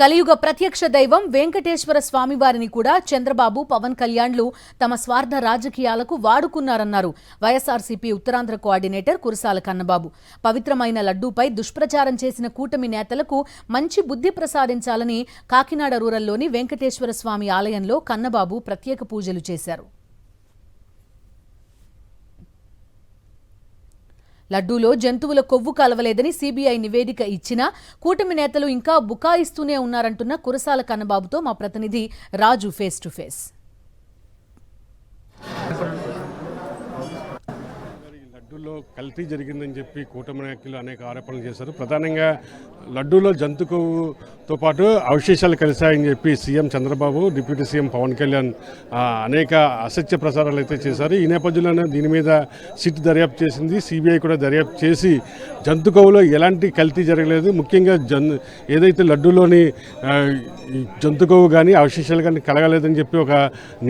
కలియుగ ప్రత్యక్ష దైవం వెంకటేశ్వర స్వామివారిని కూడా చంద్రబాబు పవన్ కళ్యాణ్లు తమ స్వార్థ రాజకీయాలకు వాడుకున్నారన్నారు వైఎస్ఆర్సీపీ ఉత్తరాంధ్ర కోఆర్డినేటర్ కురసాల కన్నబాబు. పవిత్రమైన లడ్డూపై దుష్ప్రచారం చేసిన కూటమి నేతలకు మంచి బుద్ధి ప్రసాదించాలని కాకినాడ రూరల్లోని వెంకటేశ్వర స్వామి ఆలయంలో కన్నబాబు ప్రత్యేక పూజలు చేశారు. లడ్డూలో జంతువుల కొవ్వు కలవలేదని సీబీఐ నివేదిక ఇచ్చినా కూటమి నేతలు ఇంకా బుకాయిస్తూనే ఉన్నారంటున్న కురసాల కన్నబాబుతో మా ప్రతినిధి రాజు ఫేస్ టు ఫేస్. లడ్డూలో కల్తీ జరిగిందని చెప్పి కూటమి నాయకులు అనేక ఆరోపణలు చేశారు. ప్రధానంగా లడ్డూలో జంతు కొవ్వుతో పాటు అవశేషాలు కలిశాయని చెప్పి CM Chandrababu, deputy CM Pawan Kalyan అనేక అసత్య ప్రచారాలు అయితే చేశారు. ఈ నేపథ్యంలోనే దీని మీద సిట్ దర్యాప్తు చేసింది. సిబిఐ కూడా దర్యాప్తు చేసి జంతు కొవ్వులో ఎలాంటి కల్తీ జరగలేదు, ముఖ్యంగా ఏదైతే లడ్డూలోని జంతు కొవ్వు కానీ అవశేషాలు కానీ కలగలేదని చెప్పి ఒక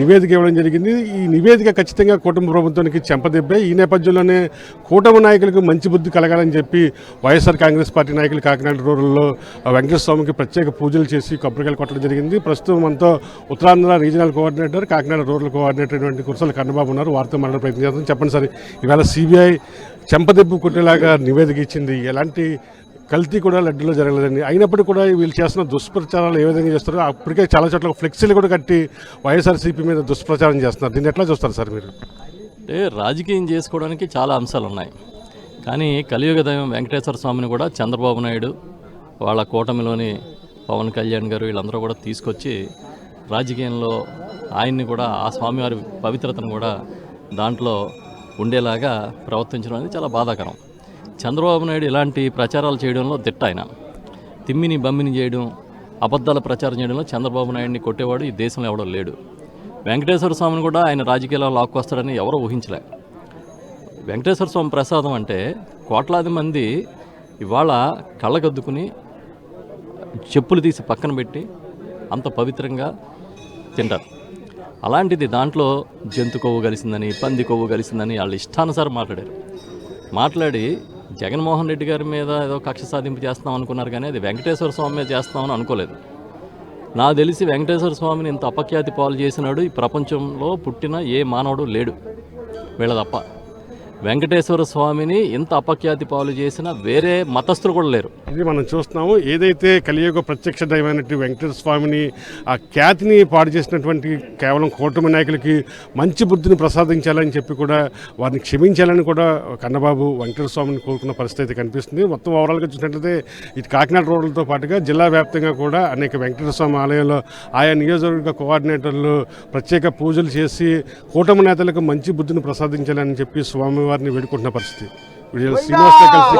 నివేదిక ఇవ్వడం జరిగింది. ఈ నివేదిక ఖచ్చితంగా కూటమి ప్రభుత్వానికి చెంపదెబ్బే. ఈ నేపథ్యంలోనే కూటమి నాయకులకు మంచి బుద్ధి కలగాలని చెప్పి వైఎస్ఆర్ కాంగ్రెస్ పార్టీ నాయకులు కాకినాడ రూరల్లో వెంకటేశ్వర స్వామికి ప్రత్యేక పూజలు చేసి కొబ్బరికాయలు కొట్టడం జరిగింది. ప్రస్తుతం మనతో Uttarandhra regional coordinator, Kakinada rural coordinator Kurasala Kannababu ఉన్నారు. వారితో మాట్లాడే ప్రయత్నం చేస్తాం. చెప్పండి సార్, ఈవేళ సిబిఐ చెంపదెబ్బు కొట్టేలాగా నివేదిక ఇచ్చింది. ఎలాంటి కల్తీ కూడా లడ్డూలో జరగలేదండి. అయినప్పటికీ కూడా వీళ్ళు చేస్తున్న దుష్ప్రచారాలు ఏ విధంగా చేస్తారో, అప్పటికే చాలా చోట్ల ఫ్లెక్సీలు కూడా కట్టి వైఎస్ఆర్సీపీ మీద దుష్ప్రచారం చేస్తున్నారు. దీన్ని ఎట్లా చూస్తారు సార్ మీరు? అంటే రాజకీయం చేసుకోవడానికి చాలా అంశాలు ఉన్నాయి, కానీ కలియుగ దైవం వెంకటేశ్వర స్వామిని కూడా చంద్రబాబు నాయుడు, వాళ్ళ కూటమిలోని పవన్ కళ్యాణ్ గారు వీళ్ళందరూ కూడా తీసుకొచ్చి రాజకీయంలో ఆయన్ని కూడా, ఆ స్వామివారి పవిత్రతను కూడా దాంట్లో ఉండేలాగా ప్రవర్తించడం అనేది చాలా బాధాకరం. చంద్రబాబు నాయుడు ఇలాంటి ప్రచారాలు చేయడంలో దిట్ట. ఆయన తిమ్మిని బమ్మిని చేయడం, అబద్ధాల ప్రచారం చేయడంలో చంద్రబాబు నాయుడిని కొట్టేవాడు ఈ దేశంలో ఎవడో లేడు. వెంకటేశ్వర స్వామిని కూడా ఆయన రాజకీయాల్లో లాక్కొస్తాడని ఎవరో ఊహించలే. వెంకటేశ్వర స్వామి ప్రసాదం అంటే కోట్లాది మంది ఇవాళ కళ్ళగద్దుకుని చెప్పులు తీసి పక్కన పెట్టి అంత పవిత్రంగా తింటారు. అలాంటిది దాంట్లో జంతు కొవ్వు కలిసిందని, పంది కొవ్వు కలిసిందని వాళ్ళు ఇష్టానుసారం మాట్లాడి జగన్మోహన్ రెడ్డి గారి మీద ఏదో కక్ష సాధింపు చేస్తాం అనుకున్నారు, కానీ అది వెంకటేశ్వర స్వామి మీద చేస్తామని అనుకోలేదు. నాకు తెలిసి వెంకటేశ్వర స్వామిని ఇంత అపఖ్యాతి పాలు చేసినాడు ఈ ప్రపంచంలో పుట్టిన ఏ మానవుడు లేడు వీళ్ళ తప్ప. వెంకటేశ్వర స్వామిని ఇంత అపఖ్యాతి పాలు చేసిన వేరే మతస్థులు కూడా లేరు. ఇది మనం చూస్తున్నాము. ఏదైతే కలియుగ ప్రత్యక్ష దైవమైనటువంటి వెంకటేశ్వర స్వామిని ఆ ఖ్యాతిని పాడు చేసినటువంటి కేవలం కూటమి నాయకులకి మంచి బుద్ధిని ప్రసాదించాలని చెప్పి కూడా వారిని క్షమించాలని కూడా కన్నబాబు వెంకటేశ్వర స్వామిని కోరుకున్న పరిస్థితి కనిపిస్తుంది. మొత్తం ఓవరాల్గా చూసినట్లయితే ఇటు కాకినాడ రోడ్లతో పాటుగా జిల్లా వ్యాప్తంగా కూడా అనేక వెంకటేశ్వర స్వామి ఆలయంలో ఆయా నియోజకవర్గ కోఆర్డినేటర్లు ప్రత్యేక పూజలు చేసి కూటమి నేతలకు మంచి బుద్ధిని ప్రసాదించాలని చెప్పి స్వామివారిని వేడుకుంటున్న పరిస్థితి. శ్రీనివాస్ కలిసి